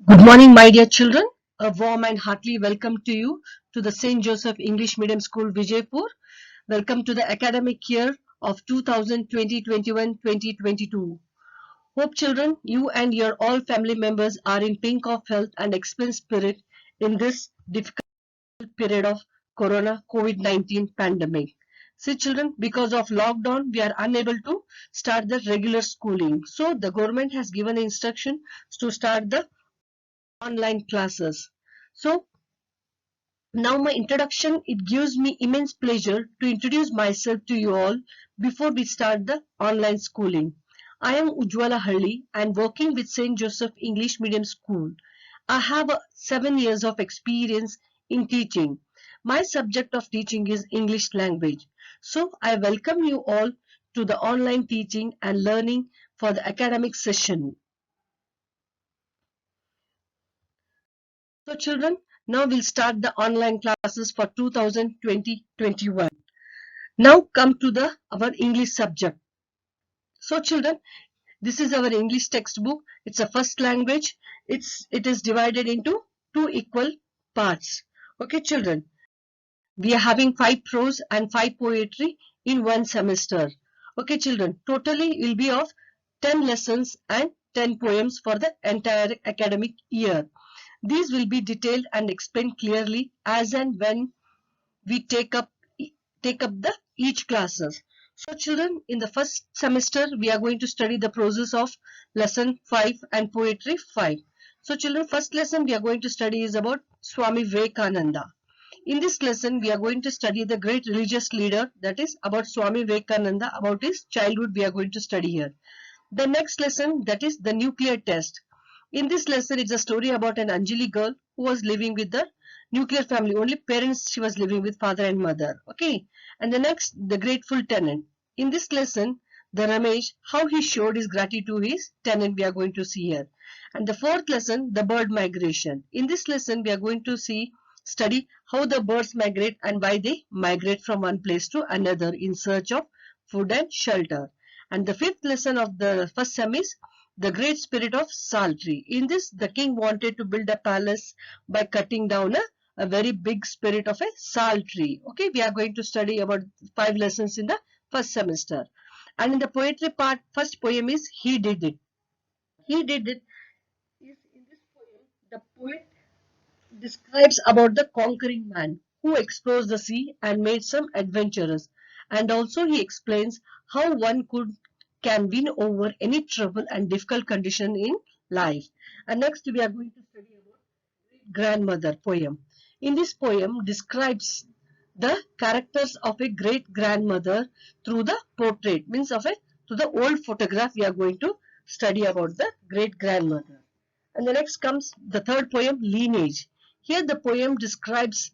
Good morning, my dear children. A warm and heartily welcome to you to the St. Joseph English Medium School, Vijaypur. Welcome to the academic year of 2020-21-2022. Hope, children, you and your all family members are in pink of health and excellent spirit in this difficult period of Corona COVID-19 pandemic. See, children, because of lockdown, we are unable to start the regular schooling. So, the government has given instruction to start the online classes. So now my introduction, it gives me immense pleasure to introduce myself to you all before we start the online schooling. I am Ujwala Halli and working with St. Joseph English Medium School. I have 7 years of experience in teaching. My subject of teaching is English language. So I welcome you all to the online teaching and learning for the academic session. So children, now we'll start the online classes for 2020-21. Now come to the our English subject. So children, this is our English textbook. It's a first language. It is divided into two equal parts. Okay children, we are having 5 prose and 5 poetry in one semester. Okay children, totally will be of 10 lessons and 10 poems for the entire academic year. These will be detailed and explained clearly as and when we take up the each classes. So children, in the first semester we are going to study the proses of lesson 5 and poetry 5. So children, first lesson we are going to study is about Swami Vivekananda. In this lesson we are going to study the great religious leader, that is about Swami Vivekananda. About his childhood we are going to study here. The next lesson, that is the nuclear test. In this lesson, it's a story about an Anjali girl who was living with the nuclear family. Only parents she was living with, father and mother. Okay. And the next, the grateful tenant. In this lesson, the Ramesh, how he showed his gratitude to his tenant, we are going to see here. And the fourth lesson, the bird migration. In this lesson, we are going to study how the birds migrate and why they migrate from one place to another in search of food and shelter. And the fifth lesson of the first sem is the great spirit of Saltree. In this, the king wanted to build a palace by cutting down a very big spirit of a sal tree. Okay, we are going to study about 5 lessons in the first semester. And in the poetry part, first poem is He Did It. He Did It is in this poem, the poet describes about the conquering man who explores the sea and made some adventurers, and also he explains how one can win over any trouble and difficult condition in life. And next we are going to study about grandmother poem. In this poem describes the characters of a great grandmother through the portrait, means of a to the old photograph. We are going to study about the great grandmother. And the next comes the third poem, lineage. Here this poem describes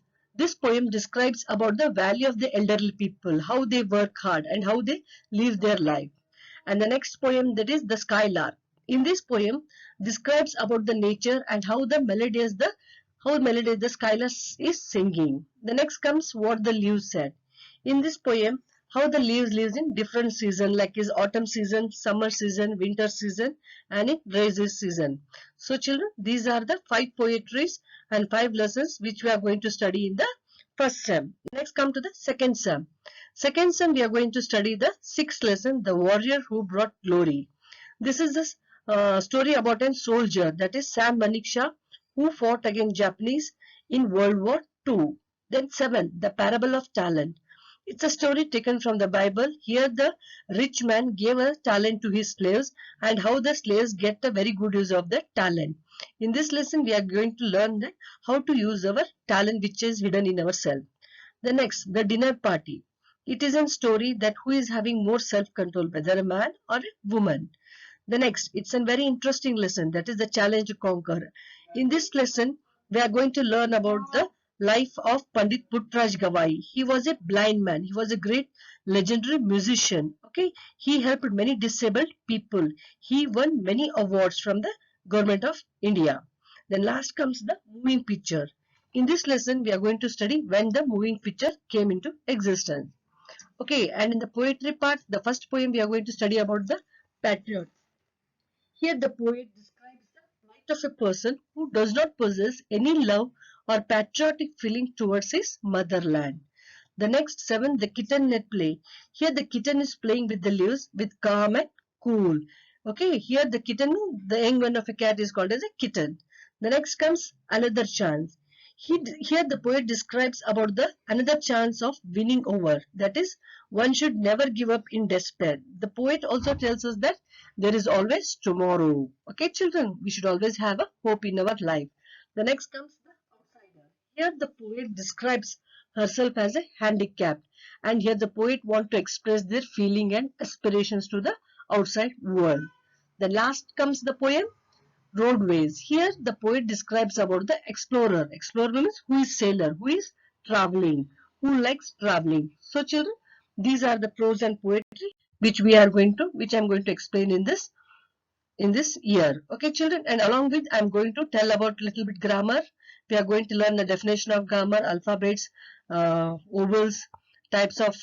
about the value of the elderly people, how they work hard and how they live their life. And the next poem, that is the skylark. In this poem describes about the nature and how melodious the skylark is singing. The next comes what the leaves said. In this poem, how the leaves lives in different season, like is autumn season, summer season, winter season, and in rainy season. So children, these are the 5 poetries and 5 lessons which we are going to study in the first sem. Next come to the second sem. Second sem we are going to study the 6th lesson, the warrior who brought glory. This is the story about a soldier, that is Sam Manekshaw, who fought against Japanese in World War II. Then 7, the parable of talent. It's a story taken from the Bible. Here the rich man gave a talent to his slaves and how the slaves get a very good use of that talent. In this lesson, we are going to learn that how to use our talent which is hidden in ourselves. The next, the dinner party. It is a story that who is having more self-control, whether a man or a woman. The next, it's a very interesting lesson, that is the challenge to conquer. In this lesson, we are going to learn about the life of Pandit Puttraj Gawai. He was a blind man. He was a great legendary musician. Okay, he helped many disabled people. He won many awards from the government of India. Then last comes the moving picture. In this lesson, we are going to study when the moving picture came into existence. Okay, and in the poetry part, the first poem we are going to study about the patriot. Here the poet describes the life act of a person who does not possess any love or patriotic feeling towards his motherland. The next 7, the kitten net play. Here the kitten is playing with the leaves with calm and cool. Okay, here the kitten, the young one of a cat is called as a kitten. The next comes another chance. Here the poet describes about the another chance of winning over. That is, one should never give up in despair. The poet also tells us that there is always tomorrow. Okay, children, we should always have a hope in our life. The next comes the outsider. Here the poet describes herself as a handicapped, and here the poet want to express their feeling and aspirations to the outside world. The last comes the poem Roadways. Here the poet describes about the explorer. Explorer means who is sailor, who is traveling, who likes traveling. So children, these are the prose and poetry which I'm going to explain in this year. Okay, children, and along with I'm going to tell about little bit grammar. We are going to learn the definition of grammar, alphabets, vowels, types of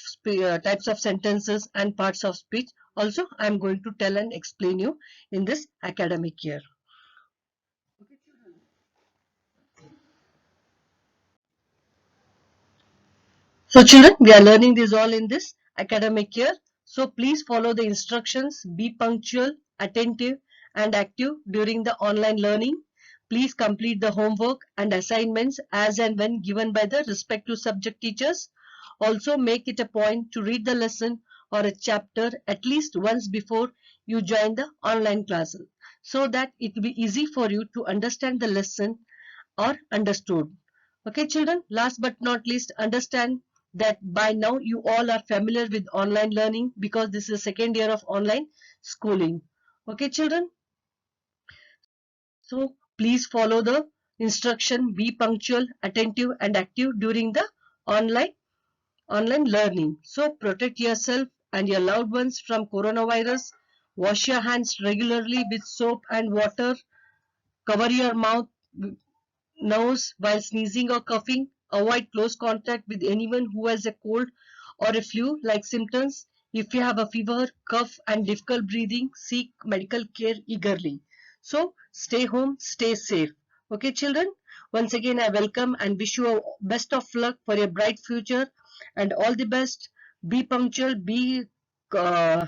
sentences, and parts of speech. Also, I'm going to tell and explain you in this academic year. Okay, children. So children, we are learning this all in this academic year. So please follow the instructions, be punctual, attentive and active during the online learning. Please complete the homework and assignments as and when given by the respective subject teachers. Also make it a point to read the lesson or a chapter at least once before you join the online classes so that it will be easy for you to understand the lesson or understood. Okay, children, last but not least, understand that by now you all are familiar with online learning because this is the second year of online schooling. Okay, children, so please follow the instruction, be punctual, attentive and active during the online learning. So protect yourself and your loved ones from coronavirus. Wash your hands regularly with soap and water. Cover your mouth, nose while sneezing or coughing. Avoid close contact with anyone who has a cold or a flu-like symptoms. If you have a fever, cough and difficult breathing, seek medical care eagerly. So stay home, stay safe. Okay, children? Once again, I welcome and wish you a best of luck for a bright future and all the best. Be punctual, uh,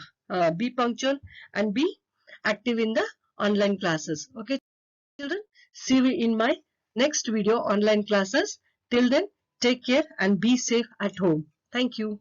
be punctual and be active in the online classes. Okay, children, see you in my next video online classes. Till then, take care and be safe at home. Thank you.